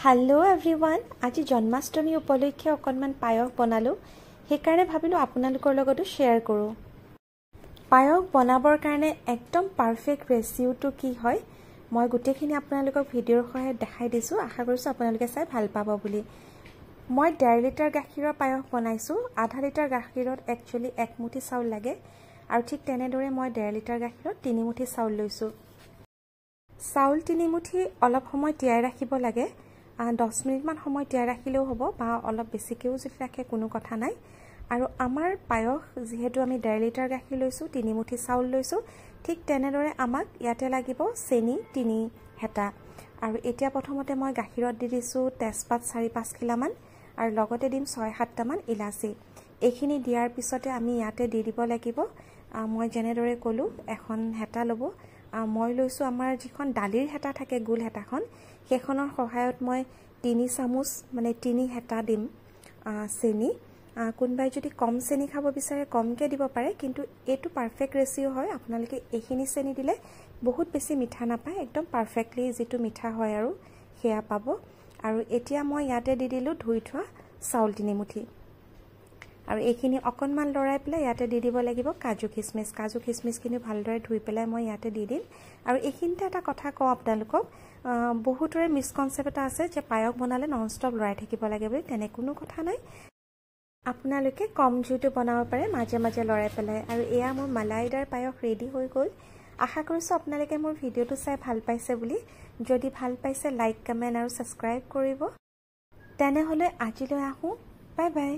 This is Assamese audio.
हेलो एवरीवन आज जन्माष्टमी उपलक्षे अकणमान पायस बनालो हेकारणे भाबिलो आपनालोकर लगतो शेयर करो। पायस बनाबर कारणे एकदम परफेक्ट रेसिओटो की हय मैं गोटेखिनि आपनालोকক भिडिओर सहायत देखाइ दिसु। आशा करिसु आपनालोके चाइ भाल पाब बुली। मैं 1.5 लिटार गाखिৰৰ पायस बनाइसु। आधा लिटार गाखिৰত एक्चुअली 1 मुठी चाउल लागे आरु ठीक तेनेदरे मैं 1.5 लिटार गाखिৰত 3 मुठी चाउल लैसु। चाउल 3 मुठी अलप समय তিয়াই राखिब लागे। 10 मिनिट मान समय তিয়াই राखिलेও হ'ব বা অলপ বেছিকেও যদি ৰাখে কোনো কথা নাই। আৰু আমাৰ পায়স যেহেতু আমি 1.5 লিটাৰ গাখীৰ লৈছো 3 মুঠি চাউল লৈছো ঠিক তেনেদৰে আমাক ইয়াতে লাগিব চেনি 3 হেতা। আৰু এতিয়া প্ৰথমতে মই গাখীৰত দি দিছো তেজপাত 4-5 খিলামান আৰু লগতে দিম 6-7টা মান ইলাচি। এইখিনি দিয়াৰ পিছতে আমি ইয়াতে দি দিব লাগিব মই যেনেদৰে কলো এখন হেতা লব। মই লৈছো আমাৰ যিখন ডালিৰ হেতা থাকে গুল হেতাখন সেইখনৰ সহায়ত মই 3 চামুচ মানে 3 হেতা দিম চেনি। কোনবাই যদি কম চেনি খাব বিচাৰে কমকে দিব পাৰে কিন্তু এটো পাৰফেক্ট ৰেচিও হয়। আপোনালোকে এইখিনি চেনি দিলে বহুত বেছি মিঠা নাপায় একদম পারফেক্টলি যেটো মিঠা হয় আৰু হেয়া পাব। আৰু এতিয়া মই ইয়াতে দি দিলো ধুই থোৱা চাউল 3 মুঠি আৰু এইখিনি অকণমান লৰাই পেলাই ইয়াতে দি দিব লাগিব কাজু কিসমিস কিনি ভালদৰে ধুই পেলাই মই ইয়াতে দি দিম। আৰু এইখিনিতে এটা কথা কওঁ আপোনালোকক বহুতৰে মিসকনসেপ্ট এটা আছে যে পায়স বনালে নন স্টপ লৰাই থাকিব লাগে বুলি। তেনে কোনো কথা নাই। আপোনালোকে কম জুইটো বনাব পাৰে মাজে মাজে লৰাই পেলাই। আৰু এয়া মোৰ মালাইদাৰ পায়স ৰেডি হৈ গল। আশা কৰিছো আপোনালোকে মোৰ ভিডিওটো চাই ভাল পাইছে বুলি। যদি ভাল পাইছে লাইক কমেন্ট আৰু সাবস্ক্ৰাইব কৰিব। তেনে হলে আজিলৈ আহো। Bye bye.